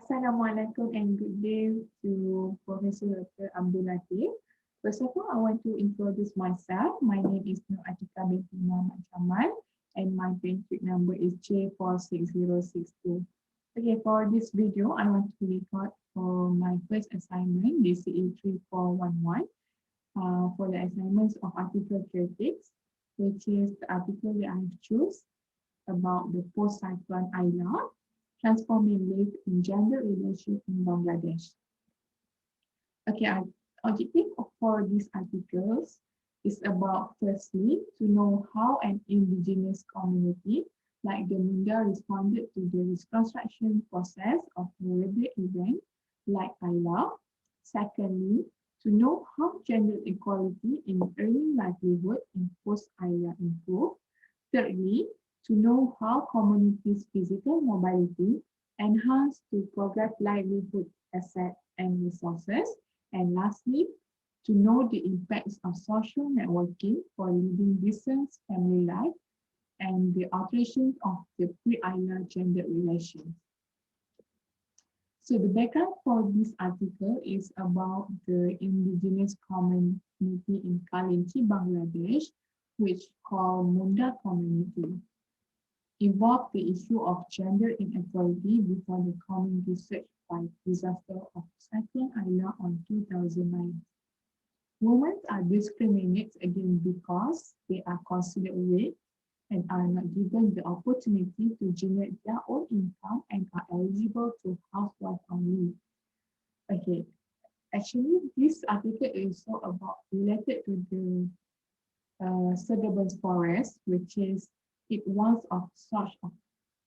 Assalamualaikum and good day to Professor Dr. Abdul Latif. First of all, I want to introduce myself. My name is Nur Atikah Mohd Jamal and my paycheck number is J46062. Okay, for this video, I want to record for my first assignment, DCE 3411, for the assignments of article critics, which is the article that I have chosen about the post-cyclone Aila, transforming life in gender relations in Bangladesh. Okay, objective for these articles is about, firstly, to know how an indigenous community like the Munda responded to the reconstruction process of a weather event like Aila. Secondly, to know how gender equality in early livelihood in post-Aila improved. Thirdly, to know how communities' physical mobility enhance to progress livelihood assets and resources. And lastly, to know the impacts of social networking for leading decent family life and the alterations of the pre-Aila gender relations. So the background for this article is about the indigenous community in Kalinchi, Bangladesh, which called Munda community. Involved the issue of gender inequality before the community surged by disaster of Cyclone Aila on 2009. Women are discriminated against because they are considered weak and are not given the opportunity to generate their own income and are eligible to housewife only. Okay, actually this article is also about related to the suburban forest, which is it was of source of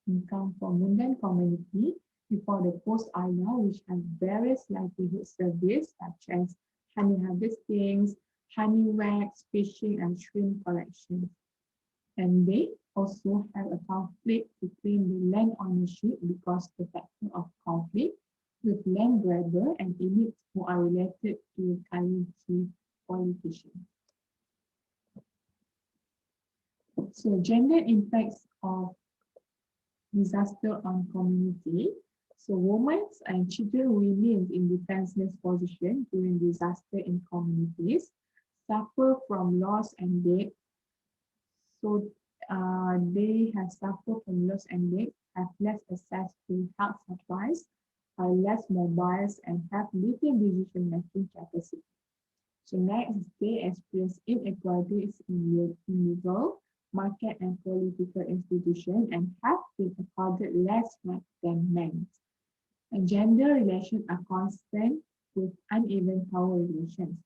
income for Mundan community before the post-Aila, which has various livelihood services such as honey harvesting, honey wax, fishing, and shrimp collection. And they also have a conflict to claim the land ownership because the factor of conflict with land grabber and elites who are related to Kalinchi politicians. So gender impacts of disaster on community. So women and children remain in defenseless position during disaster in communities, suffer from loss and death. So they have suffered from loss and death, have less access to health supplies, are less mobile, and have little decision-making capacity. So next, they experience inequalities in legal, market, and political institutions and have been accorded less rights than men. And gender relations are constant with uneven power relations.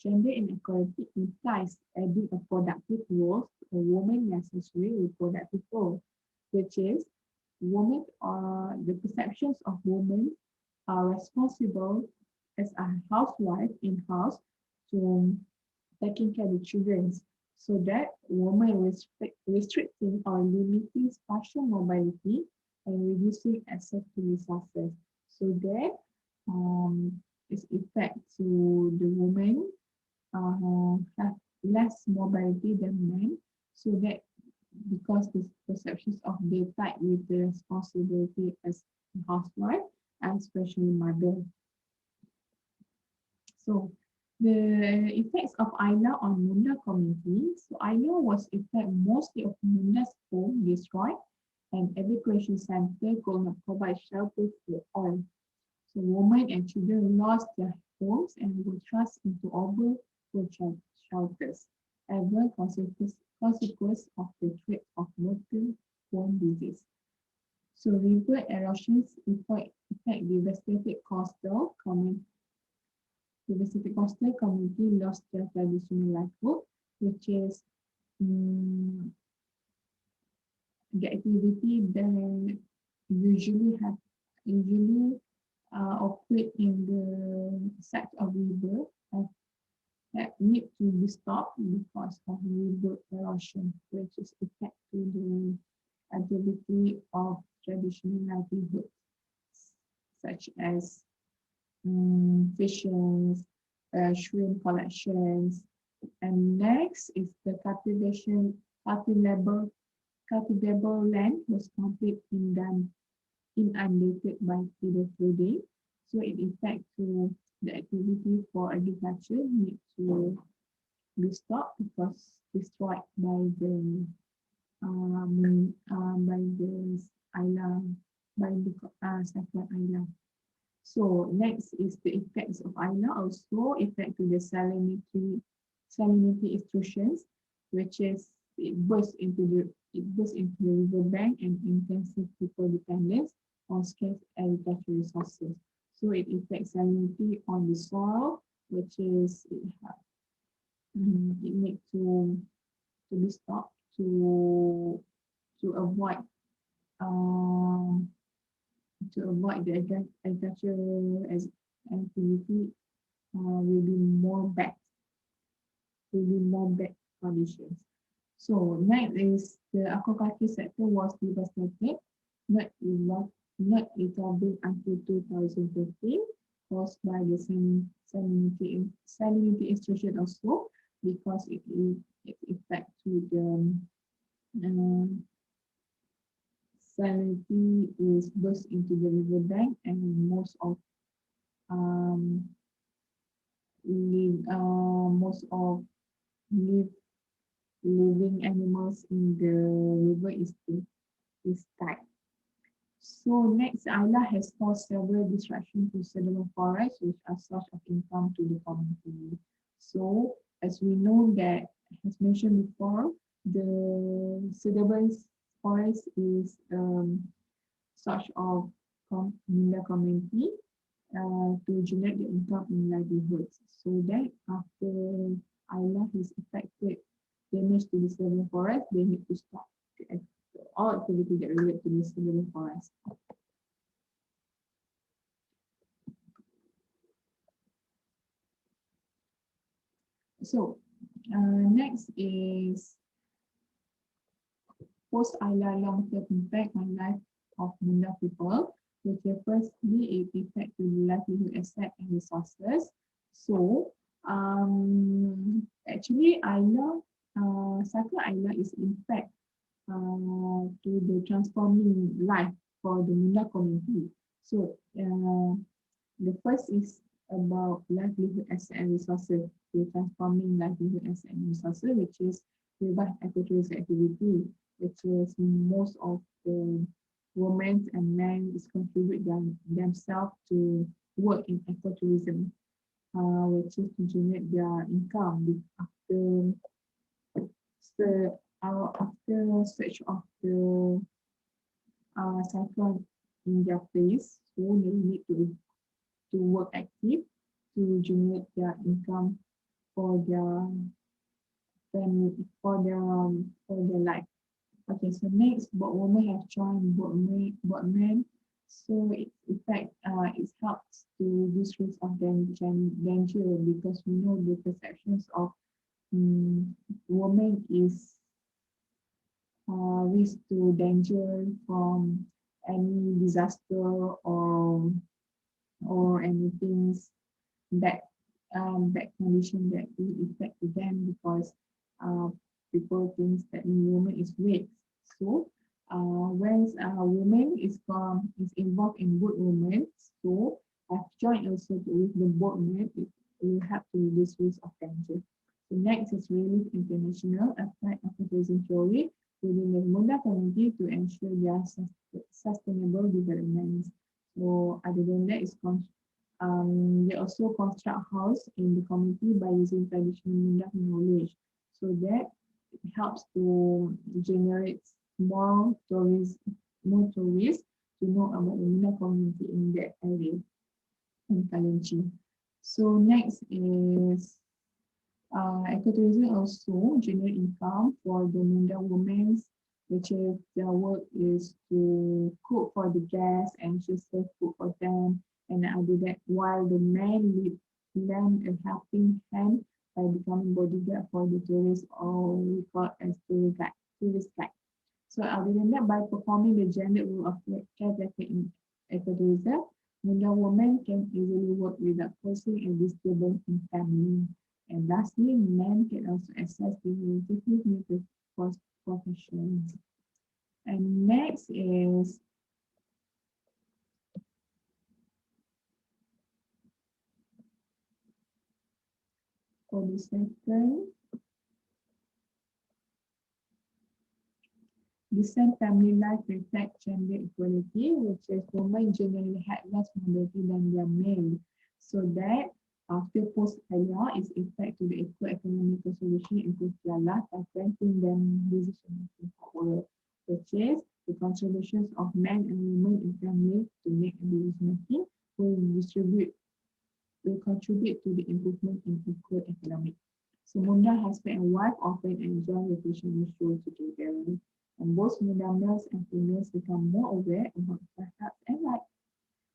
Gender inequality implies adding a productive role to a woman necessary reproductive role, which is women are the perceptions of women are responsible as a housewife in house to taking care of the children, so that women restricting or limiting spatial mobility and reducing access to resources. So that is effect to the women have less mobility than men, so that because the perceptions of they tied with the responsibility as a housewife and especially mother. So the effects of Aila on Munda community. So Aila was effect mostly of Munda's home destroyed and evacuation center could not provide shelter for all. So women and children lost their homes and were thrust into urban shelters, as a consequence of the threat of water-borne disease. So river erosions affect devastated coastal community lost their traditional livelihood, which is the activity that usually operate in the side of river that need to be stopped because of river erosion, which is effect to the activity of traditional livelihood, such as fishing, shrimp collections. And next is the cultivable land was complete in inundated by feeder flooding. So it affects to the activity for agriculture need to be stopped because destroyed by the island by the cyclone island. So next is the effects of island also affect to the salinity extrusions, which is it bursts into the riverbank and intensive people dependence on scarce agricultural resources. So it affects salinity on the soil, which is it need to be stopped to avoid um, the agricultural activity will be more bad conditions. So next is the aquaculture sector was devastated, not not recovered until 2015, caused by the salinity extraction also, because it affect to the salinity is burst into the riverbank, and most of um, most of live, living animals in the river is died. So next, ILA has caused several disruptions to suitable forests, which are source of income to the community. So as we know that, as mentioned before, the suitable forest is source of Munda community to generate the income in livelihoods. So that after ILA is affected, damage to the suitable forest, they need to stop all activity that relate to the suitable forest. So next is post-ILA long-term impact on life of Munda people, which firstly it affect to livelihood asset and resources. So actually ILA, cycle ILA is impact to the transforming life for the Munda community. So the first is about livelihood asset and resources, the transforming livelihood asset and resources, which is revive ecotourism activity, which is most of the women and men is contribute themselves to work in ecotourism, which is to generate their income after after search of the cyclone in their place. So they need to work active to generate their income for their family, for their life. Okay, so next, boat women have joined boatmen. So it helps to reduce of danger, because we know the perceptions of women is risk to danger from any disaster or anything bad bad condition that will affect them, because people think that woman is weak. So when a woman is involved in boat women, so I've joined also with the boatmen, it will help to reduce risk of danger. So next is Relief International, apply tourism theory within the Munda community to ensure their sustainable development. So other than that is they also construct house in the community by using traditional Munda knowledge, so that it helps to generate more tourists to know about the Munda community in that area in Kalenchi. So next is ecotourism also generate income for the Munda women, which is their work is to cook for the guests and just serve food for them. And other that, while the men lend a helping hand by becoming bodyguard for the tourists, or we call as tourist guide. So other than that, by performing the gender role of caretaker in ecotourism, Munda women can easily work without forcing a disturbance in family. And lastly, men can also access the relatively new professions. And next is For the second, decent family life reflects gender equality, which is women generally had less mobility than their men. So that after post-Aliyah is effect to the equal economical solution improve their life by granting them decision-making power, which is the contributions of men and women in families to make decision-making will contribute to the improvement in equal economic. So Munda husband and wife often enjoy vacation shows together, and both Munda males and females become more aware about startups and life.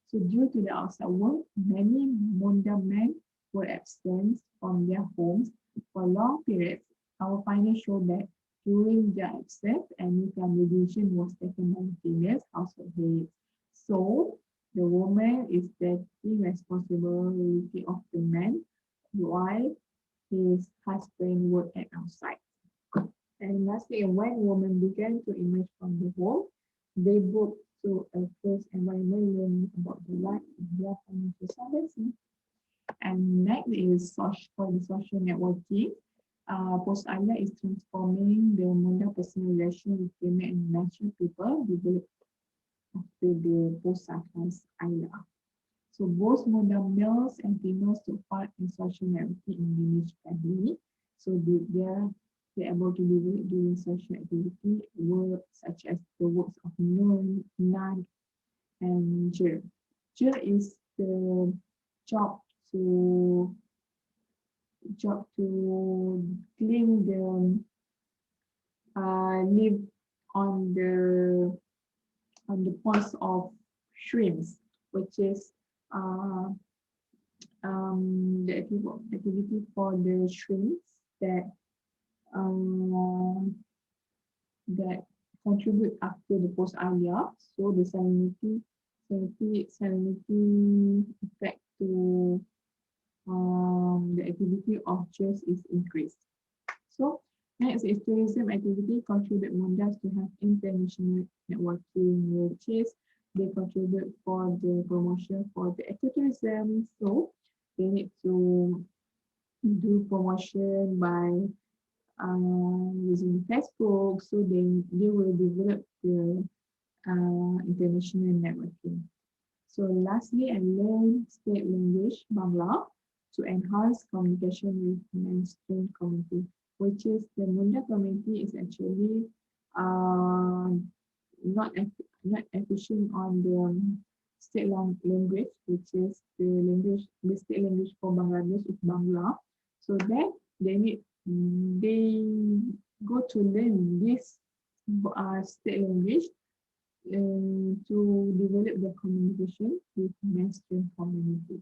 So due to the outside world, many Munda men were absent from their homes for long periods. Our findings show that during their absence, any family decision was taken by the females household heads. So the woman is taking responsibility of the man while his husband worked at outside. And lastly, when women began to emerge from the home, they both to a first environment learning about the life in their financial stability. And next is for the social networking. Post-Aliyah is transforming the Munda personal relation with women and natural people developed after the post-Aliyah. So both Munda males and females took part in social networking in Danish family. So they're able to develop during social activity work such as the works of Nur, Nan, and J. J is the job to clean the live on the ponds of shrimps, which is the activity for the shrimps that that contribute after the post-Aliyah. So the salinity effect to the activity of just is increased. So next is tourism activity contribute Mundas to have international networking, which is they contribute for the promotion for the ecotourism. So they need to do promotion by using Facebook, so they will develop the international networking. So lastly, I learned state language Bangla to enhance communication with mainstream community, which is the Munda community is actually not efficient on the state language, which is the state language for Bangladesh is Bangla. So that they go to learn this state language to develop the communication with mainstream community.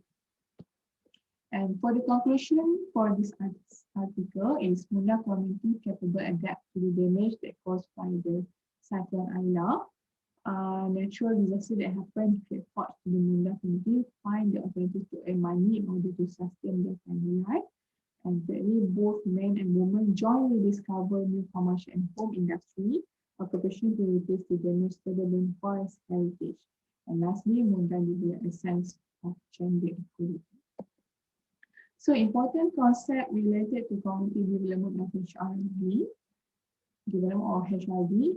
And for the conclusion for this article is Munda community capable adapt to the damage that caused by the cyclone Aila. Natural disaster that happened create thoughts to the Munda community, find the opportunity to earn money in order to sustain their family life. And thirdly, both men and women jointly discover new commercial and home industry occupation to replace the damaged suburban forest heritage. And lastly, Munda develop a sense of gender equality. So important concept related to community development of HRD,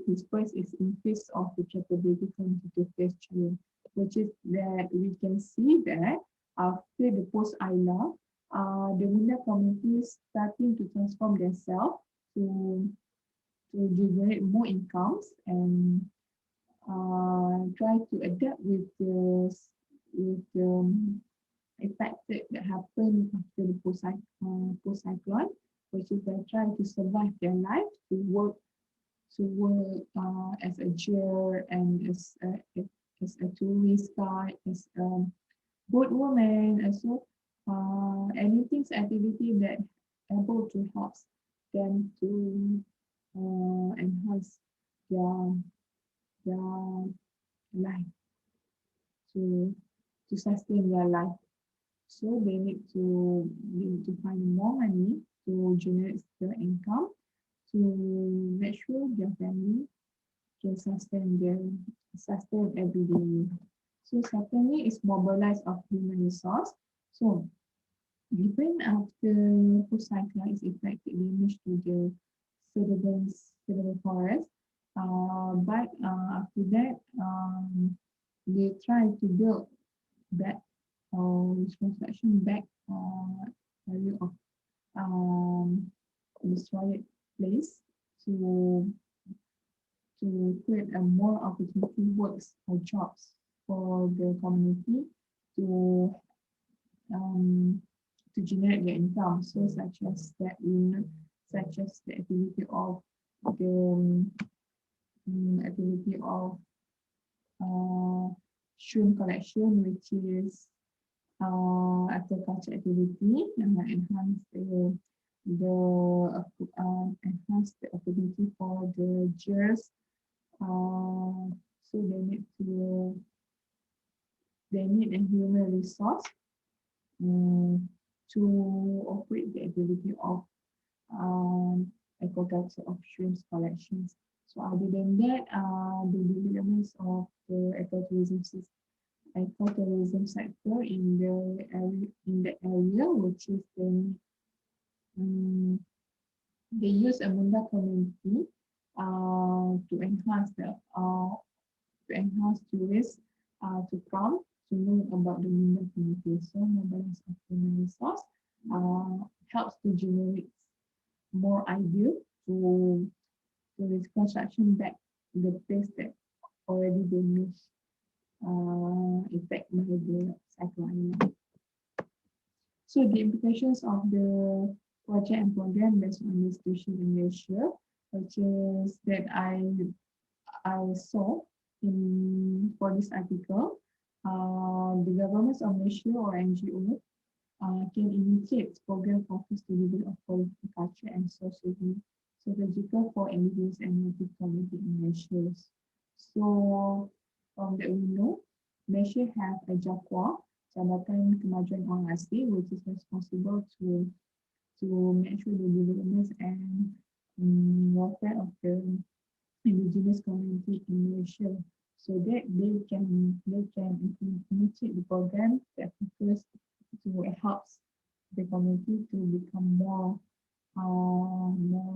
is first is increase of the capability community to face challenge, which is that we can see that after the post-Aila, the Munda community is starting to transform themselves to generate more incomes and try to adapt with the effect that happened after the post-cyclone, which is they're trying to survive their life, to work as a jailer and as a tourist guide, as a boat woman, and so anything activity that able to help them to enhance their life, to sustain their life. So they need to find more money to generate their income to make sure their family can sustain every day. So secondly is mobilize of human resource. So Even after post-cyclone is effected damage to the cerebral forest, but after that, they try to build back reconstruction back area of destroyed place to create a more opportunity works or jobs for the community to um, to generate their income. So such as that, such as the the activity of shrimp collection, which is agriculture activity, and enhance enhance the ability for the jurors. So they need a human resource to operate the activity of agriculture of shrimp collections. So other than that, the developments of the ecotourism sector in the area, which is um, they use a Munda community to enhance tourists to come to know about the Munda community. So mobilization of human resource helps to generate more ideas to reconstruction back the place that already damaged affected by the cyclone. So the implications of the project and program based on the situation in Malaysia, which is that I saw in for this article, the governments of Malaysia or NGO can initiate program focused to develop political culture and sociological for individuals and native community in Malaysia. So from that we know, Malaysia have a JAPWA, Jabatan Kemajuan Orang Asing, which is responsible to make sure the developments and welfare of the indigenous community in Malaysia, so that they can initiate the program that focus to help the community to become more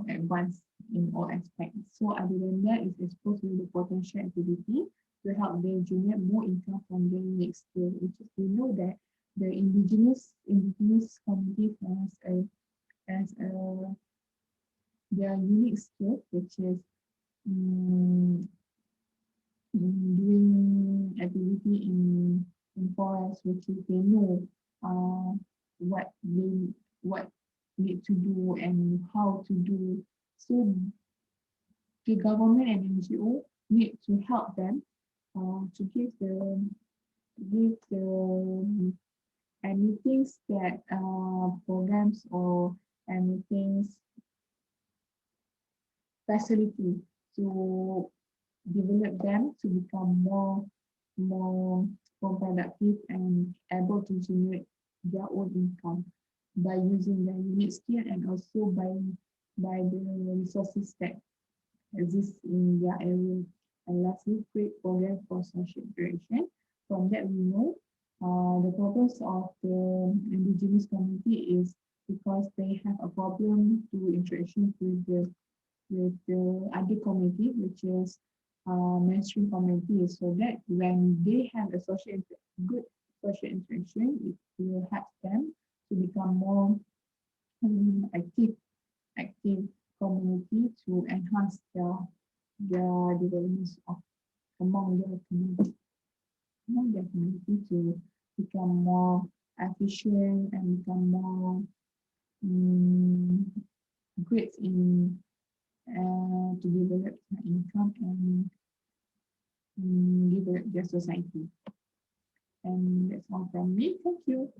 advanced in all aspects. So other than that, it's exposed to the potential activity to help them generate more income from their unique skill, which is we know that the indigenous community has a their unique skill, which is doing activity in forest, which is they know what what need to do and how to do. So the government and NGO need to help them to give the anything that programs or anything facility to develop them to become more productive and able to generate their own income by using their unique skill and also by the resources that exist in their area. And lastly, create program for social interaction. From that we know the problems of the indigenous community is because they have a problem to interaction with the other community, which is mainstream community, so that when they have a good social interaction, it will help them to become more active community to enhance their development of among their community to become more efficient and become more great in to develop their income and develop their society. And that's all from me. Thank you.